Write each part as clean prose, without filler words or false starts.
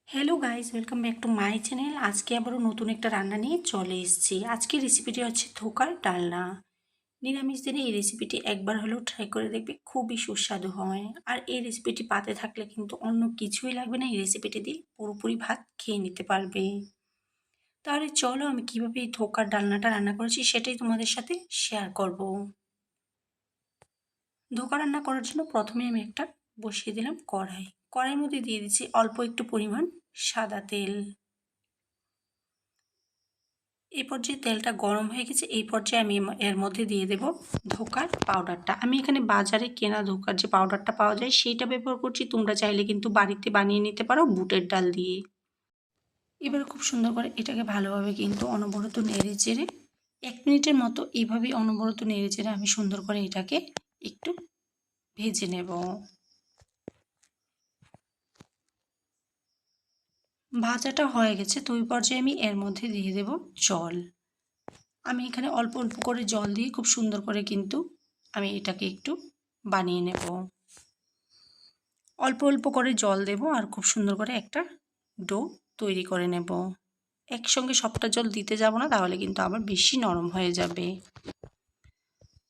Hello guys, welcome back to my channel. আজকে আবারও নতুন একটা রান্না নিয়ে চলে এসেছি। আজকের রেসিপিটি হচ্ছে ধোকার ডালনা। নিরামিষ দিনে এই রেসিপিটি একবার হলেও ট্রাই করে দেখবে, খুবই সুস্বাদু হয়। আর এই রেসিপিটি পাতে থাকলে কিন্তু অন্য কিছুই লাগবে না, এই রেসিপিটি দিয়ে পুরোপুরি ভাত খেয়ে নিতে পারবে। তাহলে চলো আমি কিভাবে এই ধোকার ডালনাটা রান্না করেছি সেটাই তোমাদের সাথে শেয়ার করব। ধোকা রান্না করার জন্য প্রথমে আমি একটা বসিয়ে দিলাম কড়াই। কড়াইয়ের মধ্যে দিয়ে দিচ্ছি অল্প একটু পরিমাণ সাদা তেল। এই পর্যায়ে তেলটা গরম হয়ে গেছে। এই পর্যায়ে আমি এর মধ্যে দিয়ে দেব ধোকার পাউডারটা। আমি এখানে বাজারে কেনা ধোকার যে পাউডারটা পাওয়া যায় সেইটা ব্যবহার করছি। তোমরা চাইলে কিন্তু বাড়িতে বানিয়ে নিতে পারো বুটের ডাল দিয়ে। এবার খুব সুন্দর করে এটাকে ভালোভাবে কিন্তু অনবরত নেড়ে চেড়ে 1 মিনিটের মতো এইভাবেই অনবরত নেড়ে চেড়ে আমি সুন্দর করে এটাকে একটু ভেজে নেব। ভাজাটা হয়ে গেছে, তো ওই পর্যায়ে আমি এর মধ্যে দিয়ে দেব জল। আমি এখানে অল্প অল্প করে জল দিয়ে খুব সুন্দর করে কিন্তু আমি এটাকে একটু বানিয়ে নেব। অল্প অল্প করে জল দেব আর খুব সুন্দর করে একটা ডো তৈরি করে নেব। একসঙ্গে সবটা জল দিতে যাব না, তাহলে কিন্তু আবার বেশি নরম হয়ে যাবে।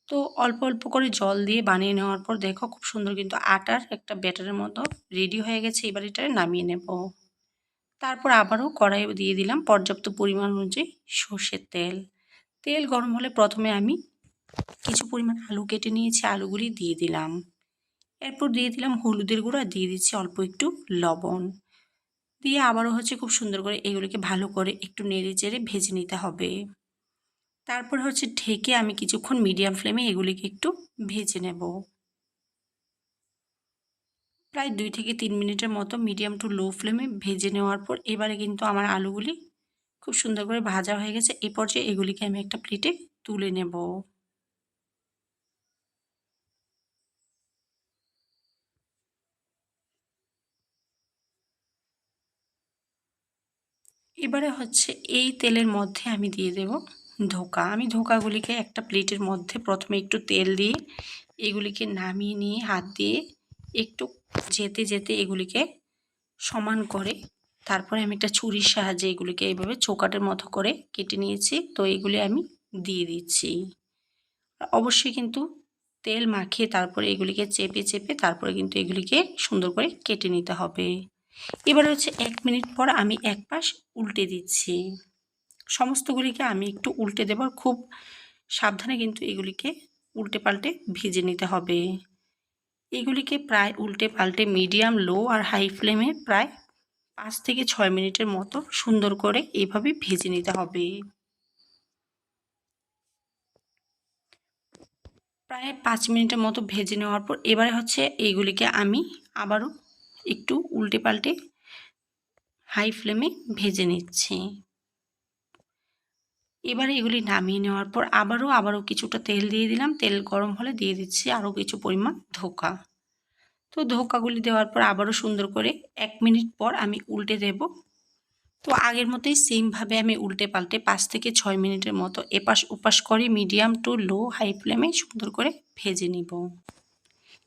তো অল্প অল্প করে জল দিয়ে বানিয়ে নেওয়ার পর দেখো খুব সুন্দর কিন্তু আটার একটা ব্যাটারের মতো রেডি হয়ে গেছে। এবার এটা নামিয়ে নেব। তারপর আবারও কড়াইয়ে দিয়ে দিলাম পর্যাপ্ত পরিমাণ অনুযায়ী সর্ষের তেল। তেল গরম হলে প্রথমে আমি কিছু পরিমাণ আলু কেটে নিয়েছি, আলুগুলি দিয়ে দিলাম। এরপর দিয়ে দিলাম হলুদের গুঁড়ো আর দিয়ে দিচ্ছি অল্প একটু লবণ। দিয়ে আবারও খুব সুন্দর করে এগুলিকে ভালো করে একটু নেড়ে চেড়ে ভেজে নিতে হবে। তারপর ঢেকে আমি কিছুক্ষণ মিডিয়াম ফ্লেমে এগুলিকে একটু ভেজে নেব। প্রায় 2 থেকে 3 মিনিটের মতো মিডিয়াম টু লো ফ্লেমে ভেজে নেওয়ার পর এবারে কিন্তু আমার আলুগুলি খুব সুন্দর করে ভাজা হয়ে গেছে। এই পর্যায়ে এগুলিকে আমি একটা প্লেটে তুলে নেব। এবারে এই তেলের মধ্যে আমি দিয়ে দেব ধোকা। আমি ধোকাগুলিকে একটা প্লেটের মধ্যে প্রথমে একটু তেল দিয়ে এগুলিকে নামিয়ে নিয়ে হাত দিয়ে একটু যেতে যেতে এগুলিকে সমান করে তারপরে আমি একটা ছুরির সাহায্যে এগুলিকে এইভাবে চৌকাটের মতো করে কেটে নিয়েছি। তো এগুলি আমি দিয়ে দিচ্ছি। অবশ্যই কিন্তু তেল মাখিয়ে তারপরে এগুলিকে চেপে চেপে তারপরে কিন্তু এগুলিকে সুন্দর করে কেটে নিতে হবে। এবার 1 মিনিট পর আমি এক পাশ উল্টে দিচ্ছি। সমস্তগুলিকে আমি একটু উল্টে দেবার খুব সাবধানে কিন্তু এগুলিকে উল্টে পাল্টে ভেজে নিতে হবে। এগুলিকে প্রায় উল্টে পাল্টে মিডিয়াম লো আর হাই ফ্লেমে প্রায় 5 থেকে 6 মিনিটের মতো সুন্দর করে এইভাবে ভেজে নিতে হবে। প্রায় 5 মিনিটের মতো ভেজে নেওয়ার পর এবারে এইগুলিকে আমি আবারও একটু উল্টে পাল্টে হাই ফ্লেমে ভেজে নিচ্ছি। এবারে এগুলি নামিয়ে নেওয়ার পর আবারও কিছুটা তেল দিয়ে দিলাম। তেল গরম হলে দিয়ে দিচ্ছি আরও কিছু পরিমাণ ধোকা। তো ধোকাগুলি দেওয়ার পর আবারও সুন্দর করে 1 মিনিট পর আমি উল্টে দেব। তো আগের মতোই সেমভাবে আমি উল্টে পাল্টে 5 থেকে 6 মিনিটের মতো এপাশ ওপাশ করে মিডিয়াম টু লো হাই ফ্লেমে সুন্দর করে ভেজে নিব।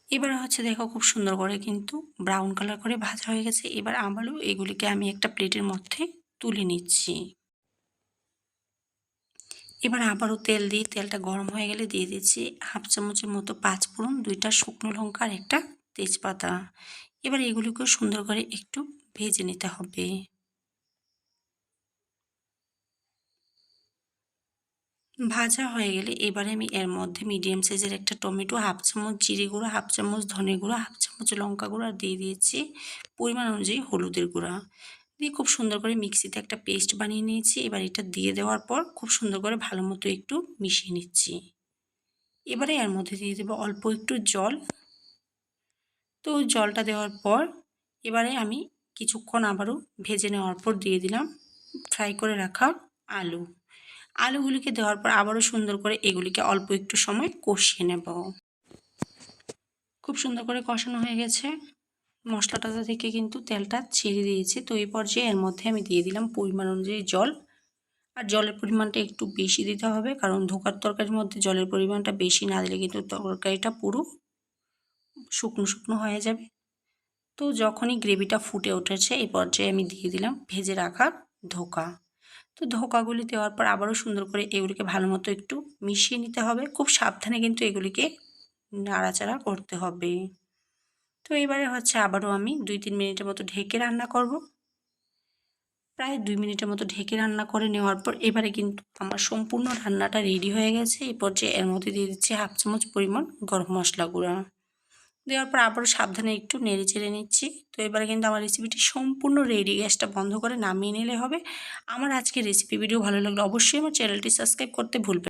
এবার দেখো খুব সুন্দর করে কিন্তু ব্রাউন কালার করে ভাজা হয়ে গেছে। এবার আবারও এগুলিকে আমি একটা প্লেটের মধ্যে তুলে নিচ্ছি। এবার আবারও তেল দিয়ে তেলটা গরম হয়ে গেলে দিয়ে দিচ্ছি হাফ চামচের মতো 5 ফোড়ন, 2টা শুকনো লঙ্কা আর একটা তেজপাতা। এবার এগুলিকেও সুন্দর করে একটু ভেজে নিতে হবে। ভাজা হয়ে গেলে এবারে আমি এর মধ্যে মিডিয়াম সাইজের একটা টমেটো, হাফ চামচ জিরে গুঁড়া, হাফ চামচ ধনে গুঁড়া, হাফ চামচ লঙ্কা গুঁড়া আর দিয়ে দিয়েছি পরিমাণ অনুযায়ী হলুদের গুঁড়া। দিয়ে খুব সুন্দর করে মিক্সিতে একটা পেস্ট বানিয়ে নিয়েছি। এবার এটা দিয়ে দেওয়ার পর খুব সুন্দর করে ভালো মতো একটু মিশিয়ে নিচ্ছি। এবারে এর মধ্যে দিয়ে দেবো অল্প একটু জল। তো জলটা দেওয়ার পর এবারে আমি কিছুক্ষণ আবারও ভেজে নেওয়ার পর দিয়ে দিলাম ফ্রাই করে রাখা আলু। আলুগুলিকে দেওয়ার পর আবারও সুন্দর করে এগুলিকে অল্প একটু সময় কষিয়ে নেব। খুব সুন্দর করে কষানো হয়ে গেছে। মশলাটা থেকে কিন্তু তেলটা ছেড়ে দিয়েছে। তো এই পর্যায়ে এর মধ্যে আমি দিয়ে দিলাম পরিমাণ অনুযায়ী জল। আর জলের পরিমাণটা একটু বেশি দিতে হবে, কারণ ধোকার তরকারির মধ্যে জলের পরিমাণটা বেশি না দিলে কিন্তু তরকারিটা পুরো শুকনো শুকনো হয়ে যাবে। তো যখনই গ্রেভিটা ফুটে উঠেছে এই পর্যায়ে আমি দিয়ে দিলাম ভেজে রাখা ধোকা। তো ধোকাগুলি দেওয়ার পর আবারও সুন্দর করে এগুলিকে ভালো মতো একটু মিশিয়ে নিতে হবে। খুব সাবধানে কিন্তু এগুলিকে নাড়াচাড়া করতে হবে। তো এবারে হচ্ছে আবারও আমি 2-3 মিনিটের মতো ঢেকে রান্না করব। প্রায় 2 মিনিটের মতো ঢেকে রান্না করে নেওয়ার পর এবারে কিন্তু আমার সম্পূর্ণ রান্নাটা রেডি হয়ে গেছে। এই পর্যায়ে এর মধ্যে দিয়ে দিচ্ছি 1/2 চামচ পরিমাণ গরম মশলা গুঁড়া। দেওয়ার পর আবারও সাবধানে একটু নেড়ে চেড়ে নিচ্ছি। তো এবারে কিন্তু আমার রেসিপিটি সম্পূর্ণ রেডি। গ্যাসটা বন্ধ করে নামিয়ে নিলে হবে। আমার আজকের রেসিপি ভিডিও ভালো লাগলে অবশ্যই আমার চ্যানেলটি সাবস্ক্রাইব করতে ভুলবেন না।